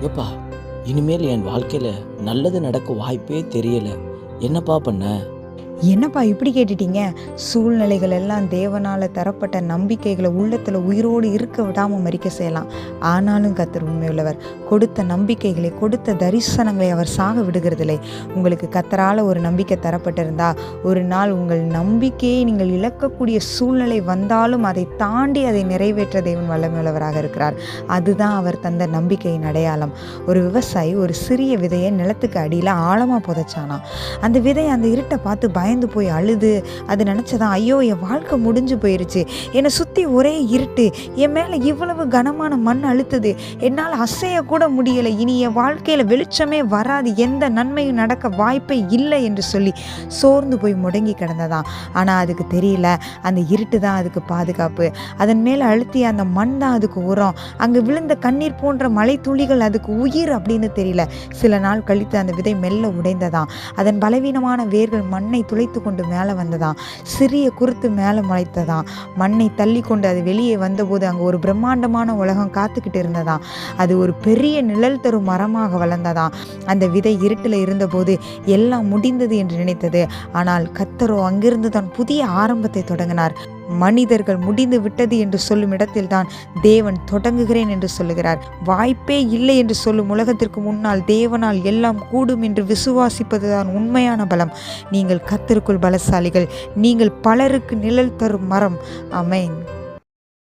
எப்பா, இனிமேல் என் வாழ்க்கையில் நல்லது நடக்க வாய்ப்பே தெரியல. என்னப்பா பண்ண? என்னப்பா இப்படி கேட்டுட்டீங்க? சூழ்நிலைகள் எல்லாம் தேவனால் தரப்பட்ட நம்பிக்கைகளை உள்ளத்தில் உயிரோடு இருக்க விடாமல் மறிக்க செய்யலாம். ஆனாலும் கர்த்தர் உண்மையுள்ளவர். கொடுத்த நம்பிக்கைகளை, கொடுத்த தரிசனங்களை அவர் சாக விடுகிறதில்லை. உங்களுக்கு கர்த்தரால் ஒரு நம்பிக்கை தரப்பட்டிருந்தா, ஒரு நாள் உங்கள் நம்பிக்கையை நீங்கள் இழக்கக்கூடிய சூழ்நிலை வந்தாலும் அதை தாண்டி அதை நிறைவேற்ற தேவன் வல்லமையுள்ளவராக இருக்கிறார். அதுதான் அவர் தந்த நம்பிக்கையின் அடையாளம். ஒரு விவசாயி ஒரு சிறிய விதையை நிலத்துக்கு அடியில் ஆழமாக புதைச்சானாம். அந்த விதை அந்த இருட்டை பார்த்து பயந்து போய் அழுது அது நினச்சதான், ஐயோ என் வாழ்க்கை முடிஞ்சு போயிருச்சு, என்னை சுற்றி ஒரே இருட்டு, என் மேலே இவ்வளவு கனமான மண் அழுத்துது, என்னால் அசைய கூட முடியலை, இனி என் வாழ்க்கையில் வெளிச்சமே வராது, எந்த நன்மையும் நடக்க வாய்ப்பே இல்லை என்று சொல்லி சோர்ந்து போய் முடங்கி கிடந்ததான். ஆனால் அதுக்கு தெரியல, அந்த இருட்டு தான் அதுக்கு பாதுகாப்பு, அதன் மேலே அழுத்திய அந்த மண் தான் அதுக்கு உரம், அங்கே விழுந்த கண்ணீர் போன்ற மலை துளிகள் அதுக்கு உயிர் அப்படின்னு தெரியல. சில நாள் கழித்து அந்த விதை மெல்ல உடைந்ததாம். அதன் பலவீனமான வேர்கள் மண்ணை துளைத்து கொண்டு மேலே வந்ததாம். சிறிய குருத்து மேலே முளைத்ததாம். மண்ணை தள்ளி கொண்டு அது வெளியே வந்தபோது அங்கே ஒரு பிரம்மாண்டமான உலகம் காத்துக்கிட்டு இருந்ததாம். அது ஒரு பெரிய நிழல் தரும் மரமாக வளர்ந்ததாம். அந்த விதை இருட்டில் இருந்தபோது எல்லாம் முடிந்தது என்று நினைத்தது. ஆனால் கர்த்தரோ அங்கிருந்து தான் புதிய ஆரம்பத்தை தொடங்கினார். மனிதர்கள் முடிந்து விட்டது என்று சொல்லும் இடத்தில்தான் தேவன் தொடங்குகிறேன் என்று சொல்லுகிறார். வாய்ப்பே இல்லை என்று சொல்லும் உலகத்திற்கு முன்னால் தேவனால் எல்லாம் கூடும் என்று விசுவாசிப்பதுதான் உண்மையான பலம். நீங்கள் கர்த்தருக்குள் பலசாலிகள். நீங்கள் பலருக்கு நிழல் தரும் மரம். ஆமென்.